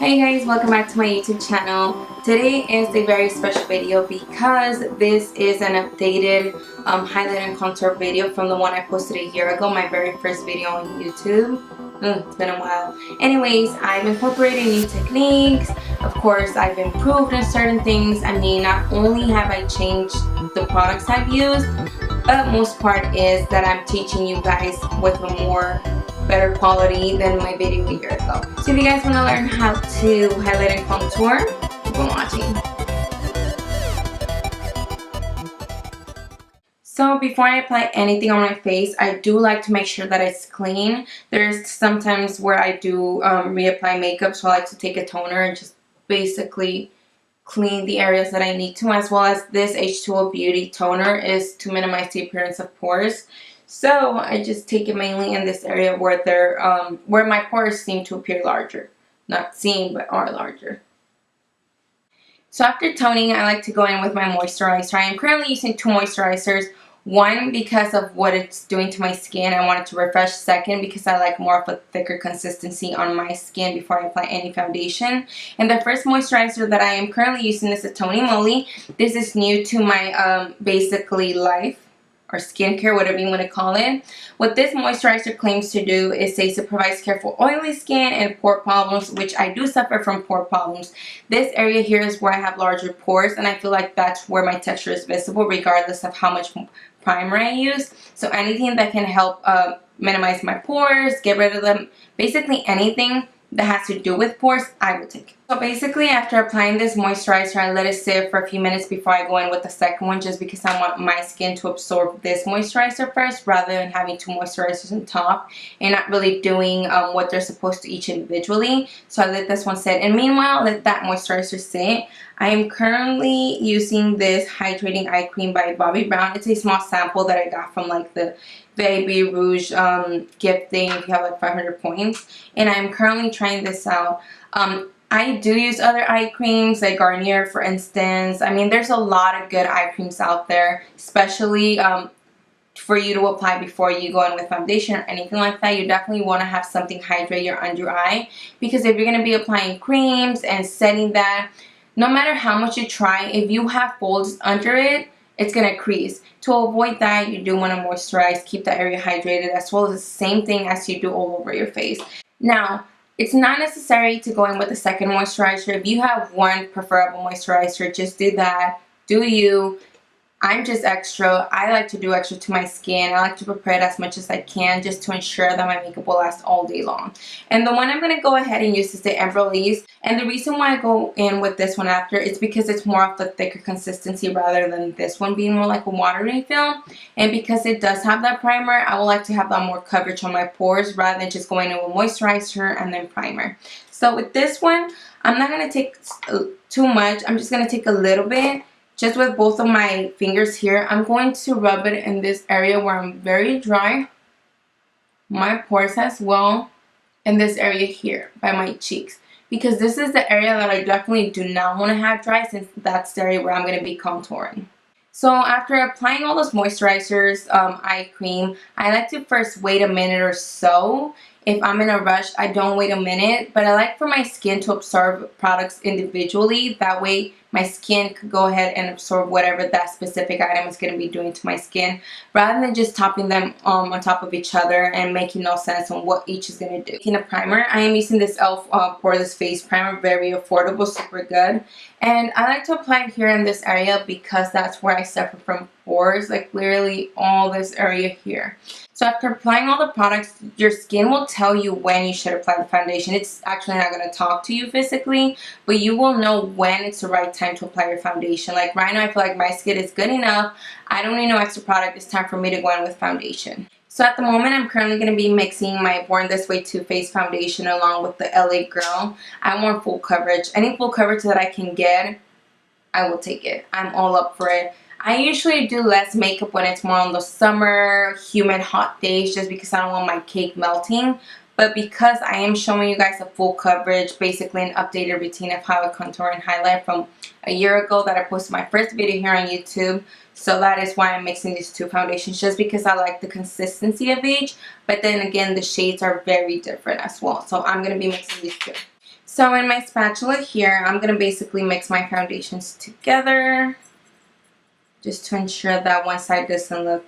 Hey guys, welcome back to my YouTube channel. Today is a very special video because this is an updated highlight and contour video from the one I posted a year ago, my very first video on YouTube. It's been a while. Anyways, I've incorporated new techniques. Of course, I've improved in certain things. I mean, not only have I changed the products I've used, but most part is that I'm teaching you guys with a more better quality than my video a year ago. So if you guys want to learn how to highlight and contour, keep on watching. So before I apply anything on my face, I do like to make sure that it's clean. There's sometimes where I do reapply makeup, so I like to take a toner and just basically clean the areas that I need to, as well as this H2O Beauty toner is to minimize the appearance of pores. So I just take it mainly in this area where where my pores seem to appear larger. Not seem, but are larger. So after toning, I like to go in with my moisturizer. I am currently using two moisturizers. One, because of what it's doing to my skin, I want it to refresh. Second, because I like more of a thicker consistency on my skin before I apply any foundation. And the first moisturizer that I am currently using is a Tony Moly. This is new to my basically life, or skincare, whatever you want to call it. What this moisturizer claims to do is says it provides care for oily skin and pore problems, which I do suffer from pore problems. This area here is where I have larger pores, and I feel like that's where my texture is visible regardless of how much primer I use. So anything that can help minimize my pores, get rid of them, basically anything that has to do with pores, I will take it. So basically, after applying this moisturizer, I let it sit for a few minutes before I go in with the second one, just because I want my skin to absorb this moisturizer first rather than having two moisturizers on top and not really doing what they're supposed to each individually. So I let this one sit, and meanwhile I let that moisturizer sit. I am currently using this hydrating eye cream by Bobbi Brown. It's a small sample that I got from like the Baby Rouge gift thing if you have like 500 points, and I'm currently trying this out. I do use other eye creams like Garnier, for instance. I mean, there's a lot of good eye creams out there, especially for you to apply before you go in with foundation or anything like that. You definitely want to have something hydrate your under eye, because if you're going to be applying creams and setting that, no matter how much you try, if you have folds under it, it's going to crease. To avoid that, you do want to moisturize, keep that area hydrated, as well as the same thing as you do all over your face. Now, it's not necessary to go in with a second moisturizer. If you have one preferable moisturizer, just do that. Do you. I'm just extra. I like to do extra to my skin. I like to prepare it as much as I can just to ensure that my makeup will last all day long. And the one I'm going to go ahead and use is the Embryolisse. And the reason why I go in with this one after is because it's more of a thicker consistency rather than this one being more like a watery film. And because it does have that primer, I would like to have that more coverage on my pores rather than just going in with moisturizer and then primer. So with this one, I'm not going to take too much. I'm just going to take a little bit. Just with both of my fingers here, I'm going to rub it in this area where I'm very dry, my pores as well, and this area here by my cheeks, because this is the area that I definitely do not want to have dry, since that's the area where I'm going to be contouring. So after applying all those moisturizers, eye cream, I like to first wait a minute or so. If I'm in a rush, I don't wait a minute, but I like for my skin to absorb products individually. That way my skin could go ahead and absorb whatever that specific item is going to be doing to my skin, rather than just topping them on top of each other and making no sense on what each is going to do. In a primer, I am using this e.l.f. Poreless Face Primer, very affordable, super good. And I like to apply it here in this area because that's where I suffer from pores, like literally all this area here. So after applying all the products, your skin will tell you when you should apply the foundation. It's actually not going to talk to you physically, but you will know when it's the right time to apply your foundation. Like right now, I feel like my skin is good enough. I don't need no extra product. It's time for me to go in with foundation. So at the moment, I'm currently going to be mixing my Born This Way Too Faced foundation along with the LA Girl. I want full coverage. Any full coverage that I can get, I will take it. I'm all up for it. I usually do less makeup when it's more on the summer, humid, hot days, just because I don't want my cake melting. But because I am showing you guys a full coverage, basically an updated routine of how I contour and highlight from a year ago that I posted my first video here on YouTube. So that is why I'm mixing these two foundations, just because I like the consistency of each. But then again, the shades are very different as well. So I'm going to be mixing these two. So in my spatula here, I'm going to basically mix my foundations together just to ensure that one side doesn't look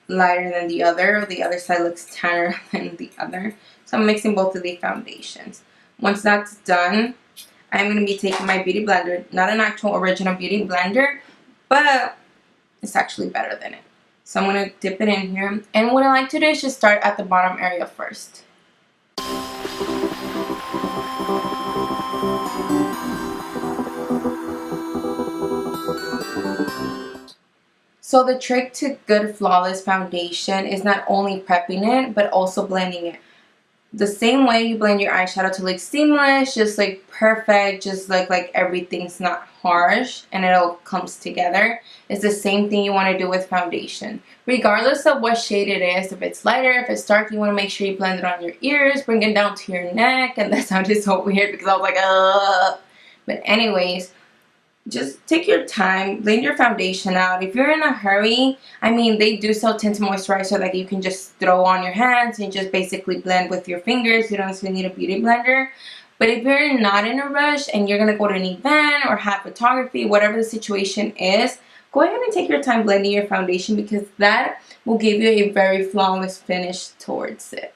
lighter than the other side looks tanner than the other. So I'm mixing both of the foundations. Once that's done, I'm going to be taking my beauty blender, not an actual original beauty blender, but it's actually better than it. So I'm going to dip it in here, and what I like to do is just start at the bottom area first. So the trick to good flawless foundation is not only prepping it, but also blending it. The same way you blend your eyeshadow to look seamless, just like perfect, just like everything's not harsh and it all comes together. It's the same thing you want to do with foundation. Regardless of what shade it is, if it's lighter, if it's dark, you want to make sure you blend it on your ears, bring it down to your neck, and that sounded so weird because I was like, ugh. But anyways, just take your time, blend your foundation out. If you're in a hurry, I mean, they do sell tinted moisturizer that you can just throw on your hands and just basically blend with your fingers. You don't necessarily need a beauty blender. But if you're not in a rush and you're going to go to an event or have photography, whatever the situation is, go ahead and take your time blending your foundation because that will give you a very flawless finish towards it.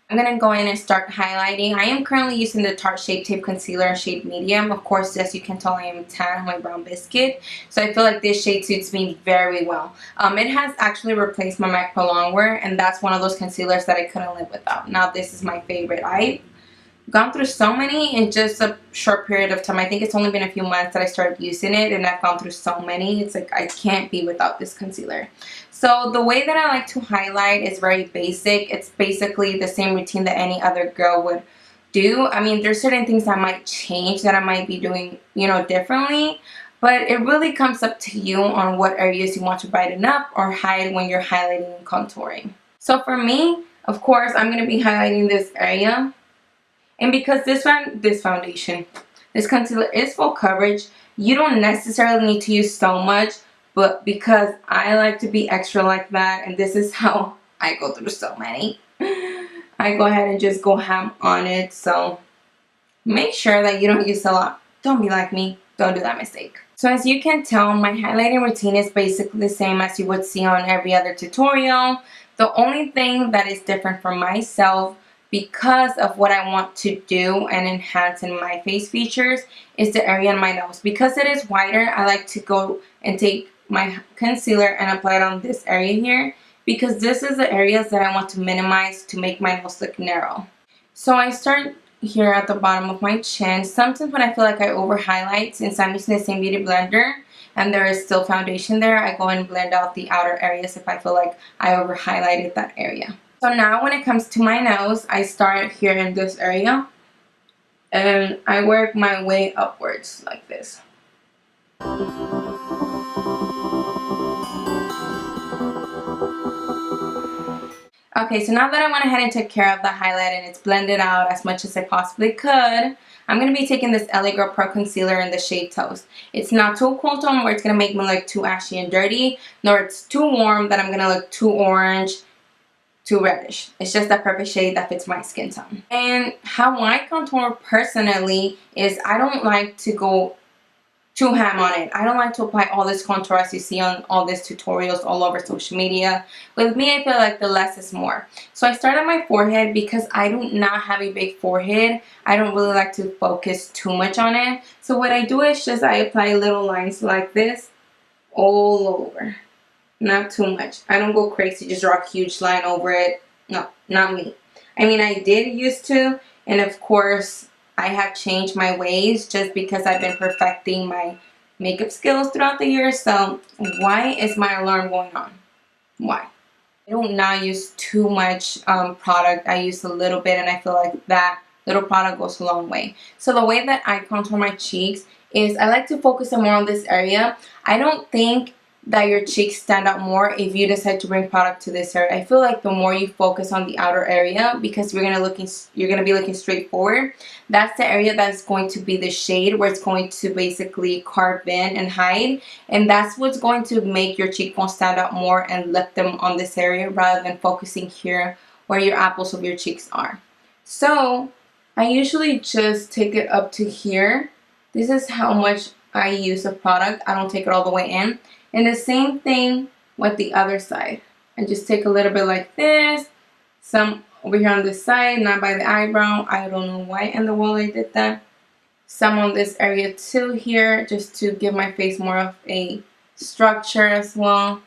I'm going to go in and start highlighting. I am currently using the Tarte Shape Tape Concealer in shade medium. Of course, as you can tell, I am tan on my brown biscuit. So I feel like this shade suits me very well. It has actually replaced my MAC Pro Longwear, and that's one of those concealers that I couldn't live without. Now this is my favorite. I've gone through so many in just a short period of time. I think it's only been a few months that I started using it, and I've gone through so many. It's like I can't be without this concealer. So the way that I like to highlight is very basic. It's basically the same routine that any other girl would do. I mean, there's certain things that might change, that I might be doing, you know, differently. But it really comes up to you on what areas you want to brighten up or hide when you're highlighting and contouring. So for me, of course, I'm going to be highlighting this area. And because this foundation, this concealer is full coverage, you don't necessarily need to use so much. But because I like to be extra like that, and this is how I go through so many, I go ahead and just go ham on it. So make sure that you don't use a lot. Don't be like me. Don't do that mistake. So as you can tell, my highlighting routine is basically the same as you would see on every other tutorial. The only thing that is different for myself, because of what I want to do and enhance in my face features, is the area on my nose. Because it is wider, I like to go and take my concealer and apply it on this area here, because this is the areas that I want to minimize to make my nose look narrow. So I start here at the bottom of my chin. Sometimes when I feel like I over highlight, since I'm using the same beauty blender and there is still foundation there, I go and blend out the outer areas if I feel like I over highlighted that area. So now when it comes to my nose, I start here in this area and I work my way upwards like this. Okay, so now that I went ahead and took care of the highlight and it's blended out as much as I possibly could, I'm going to be taking this LA Girl Pro Concealer in the shade Toast. It's not too cool tone where it's going to make me look too ashy and dirty, nor it's too warm that I'm going to look too orange, too reddish. It's just that perfect shade that fits my skin tone. And how I contour personally is I don't like to go too ham on it. I don't like to apply all this contour as you see on all these tutorials all over social media. With me, I feel like the less is more. So I start on my forehead because I do not have a big forehead. I don't really like to focus too much on it. So what I do is just I apply little lines like this all over. Not too much. I don't go crazy, just draw a huge line over it. No, not me. I mean, I did used to, and of course, I have changed my ways just because I've been perfecting my makeup skills throughout the years. So why is my alarm going on? Why? I do not use too much product. I use a little bit, and I feel like that little product goes a long way. So the way that I contour my cheeks is I like to focus more on this area. I don't think that your cheeks stand out more if you decide to bring product to this area. I feel like the more you focus on the outer area, because you're gonna be looking straight forward, that's the area that's going to be the shade where it's going to basically carve in and hide, and that's what's going to make your cheekbones stand out more and lift them on this area rather than focusing here where your apples of your cheeks are. So I usually just take it up to here. This is how much I use of product. I don't take it all the way in. And the same thing with the other side. I just take a little bit like this. Some over here on this side, not by the eyebrow. I don't know why in the world I did that. Some on this area too here, just to give my face more of a structure as well.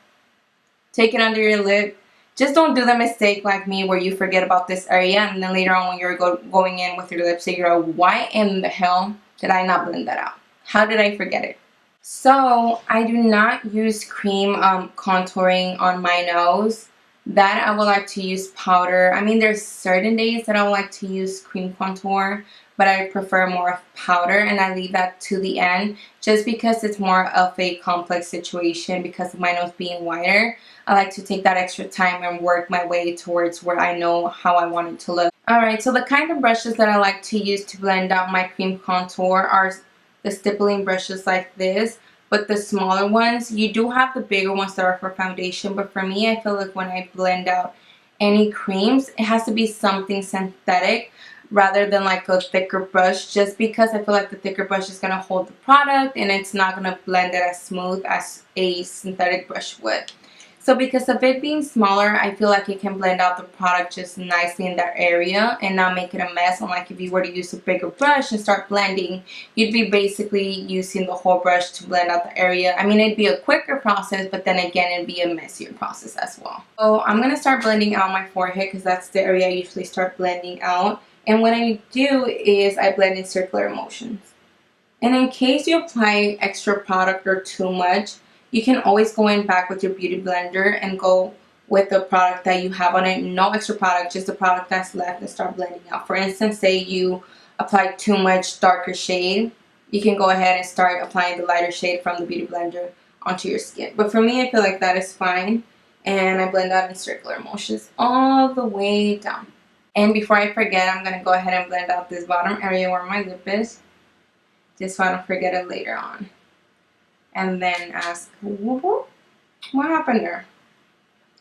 Take it under your lip. Just don't do the mistake like me where you forget about this area and then later on when you're going in with your lipstick, you're like, why in the hell did I not blend that out? How did I forget it? So I do not use cream contouring on my nose. That I would like to use powder. I mean, there's certain days that I would like to use cream contour, but I prefer more of powder, and I leave that to the end just because it's more of a complex situation because of my nose being wider. I like to take that extra time and work my way towards where I know how I want it to look. Alright, so the kind of brushes that I like to use to blend out my cream contour are the stippling brushes like this. But the smaller ones, you do have the bigger ones that are for foundation, but for me, I feel like when I blend out any creams, it has to be something synthetic rather than like a thicker brush, just because I feel like the thicker brush is going to hold the product and it's not going to blend it as smooth as a synthetic brush would. So because of it being smaller, I feel like it can blend out the product just nicely in that area and not make it a mess. Unlike if you were to use a bigger brush and start blending, you'd be basically using the whole brush to blend out the area. I mean, it'd be a quicker process, but then again, it'd be a messier process as well. So I'm going to start blending out my forehead because that's the area I usually start blending out. And what I do is I blend in circular motions. And in case you apply extra product or too much, you can always go in back with your beauty blender and go with the product that you have on it. No extra product, just the product that's left, and start blending out. For instance, say you apply too much darker shade, you can go ahead and start applying the lighter shade from the beauty blender onto your skin. But for me, I feel like that is fine. And I blend out in circular motions all the way down. And before I forget, I'm going to go ahead and blend out this bottom area where my lip is, just so I don't forget it later on. And then ask, what happened there?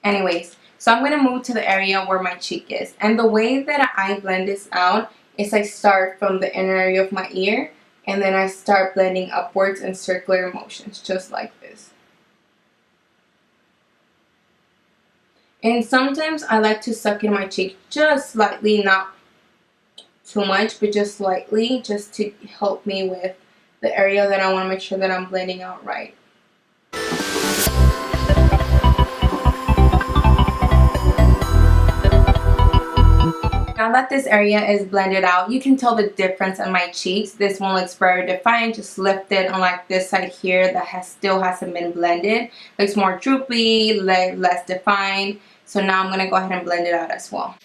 Anyways, so I'm going to move to the area where my cheek is. And the way that I blend this out is I start from the inner area of my ear, and then I start blending upwards in circular motions, just like this. And sometimes I like to suck in my cheek just slightly, not too much, but just slightly, just to help me with the area that I want to make sure that I'm blending out right. Now that this area is blended out, you can tell the difference in my cheeks. This one looks very defined, just lifted, unlike this side here that still hasn't been blended. Looks more droopy, less defined. So now I'm going to go ahead and blend it out as well.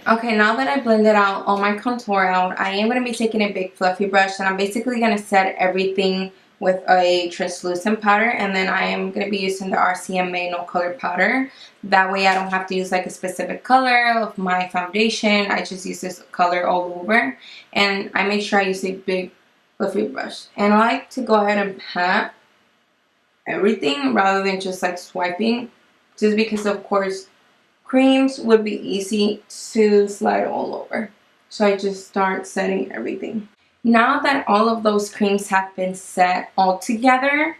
Okay, now that I blended out all my contour out, I am going to be taking a big fluffy brush and I'm basically going to set everything with a translucent powder, and then I am going to be using the RCMA No Color powder. That way I don't have to use like a specific color of my foundation. I just use this color all over, and I make sure I use a big fluffy brush. And I like to go ahead and pat everything rather than just like swiping, just because of course creams would be easy to slide all over. So I just start setting everything. Now that all of those creams have been set all together,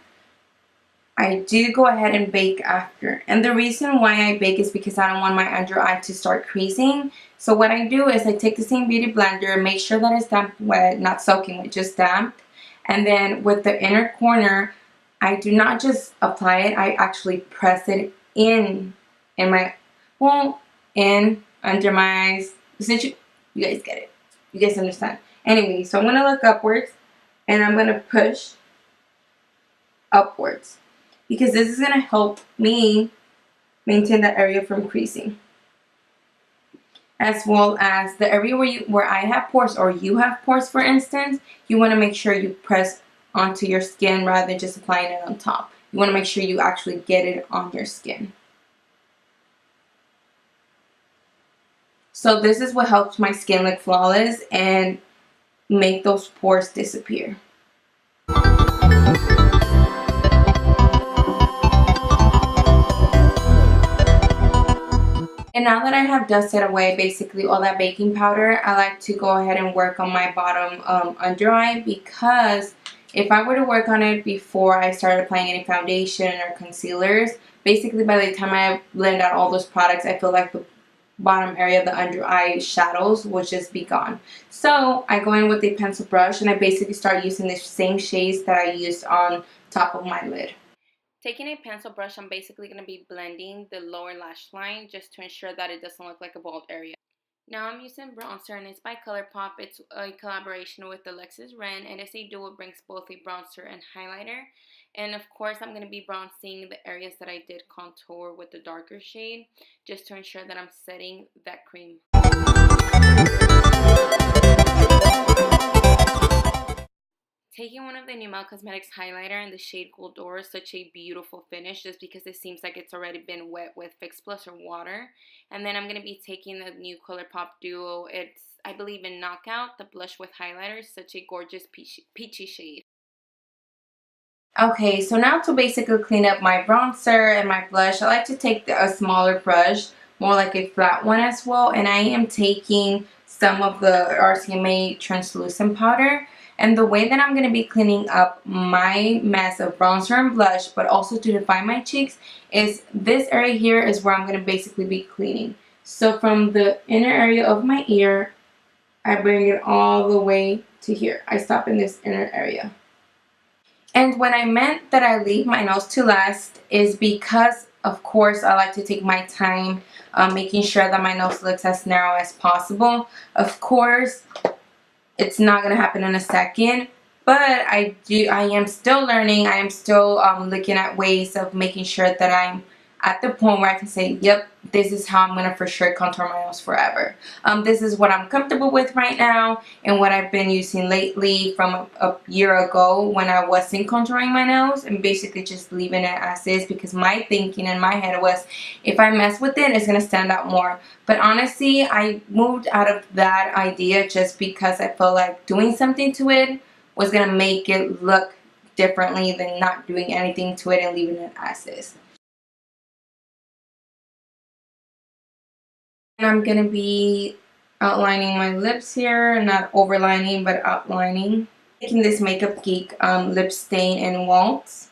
I do go ahead and bake after. And the reason why I bake is because I don't want my under eye to start creasing. So what I do is I take the same beauty blender, make sure that it's damp wet, not soaking wet, just damp. And then with the inner corner, I do not just apply it, I actually press it in my, well, in, under my eyes. Since you guys get it. You guys understand. Anyway, so I'm going to look upwards and I'm going to push upwards because this is going to help me maintain that area from creasing. As well as the area where I have pores or you have pores, for instance, you want to make sure you press onto your skin rather than just applying it on top. You want to make sure you actually get it on your skin. So this is what helps my skin look flawless and make those pores disappear. And now that I have dusted away basically all that baking powder, I like to go ahead and work on my bottom under eye, because if I were to work on it before I started applying any foundation or concealers, basically by the time I blend out all those products, I feel like the bottom area of the under eye shadows will just be gone. So I go in with a pencil brush and I basically start using the same shades that I used on top of my lid. Taking a pencil brush, I'm basically going to be blending the lower lash line just to ensure that it doesn't look like a bald area. Now I'm using bronzer, and it's by Colourpop. It's a collaboration with Alexis Ren, and it's a duo. It brings both a bronzer and highlighter. And of course I'm going to be bronzing the areas that I did contour with the darker shade, just to ensure that I'm setting that cream. Taking one of the New Cosmetics highlighter in the shade Gold Door, such a beautiful finish just because it seems like it's already been wet with Fix Plus or water. And then I'm going to be taking the new Colourpop Duo. It's, I believe, in Knockout, the blush with highlighter, such a gorgeous peachy shade. Okay, so now to basically clean up my bronzer and my blush, I like to take a smaller brush, more like a flat one as well, and I am taking some of the RCMA translucent powder. And the way that I'm going to be cleaning up my mess of bronzer and blush, but also to define my cheeks, is this area here is where I'm going to basically be cleaning. So from the inner area of my ear, I bring it all the way to here. I stop in this inner area. And when I meant that I leave my nose to last is because, of course, I like to take my time making sure that my nose looks as narrow as possible. Of course, it's not going to happen in a second, but I am still learning. I am still looking at ways of making sure that I'm at the point where I can say, yep, this is how I'm going to for sure contour my nose forever. This is what I'm comfortable with right now and what I've been using lately from a year ago when I wasn't contouring my nose, and basically just leaving it as is, because my thinking in my head was, if I mess with it, it's going to stand out more. But honestly, I moved out of that idea just because I felt like doing something to it was going to make it look differently than not doing anything to it and leaving it as is. And I'm going to be outlining my lips here, not overlining, but outlining. Taking this Makeupgeek lip stain in Waltz.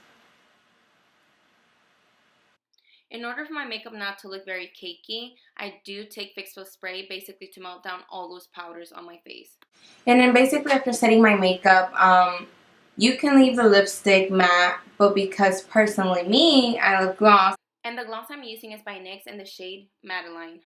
In order for my makeup not to look very cakey, I do take Fix Plus spray basically to melt down all those powders on my face. And then basically after setting my makeup, you can leave the lipstick matte, but because personally me, I love gloss. And the gloss I'm using is by NYX in the shade Madeleine.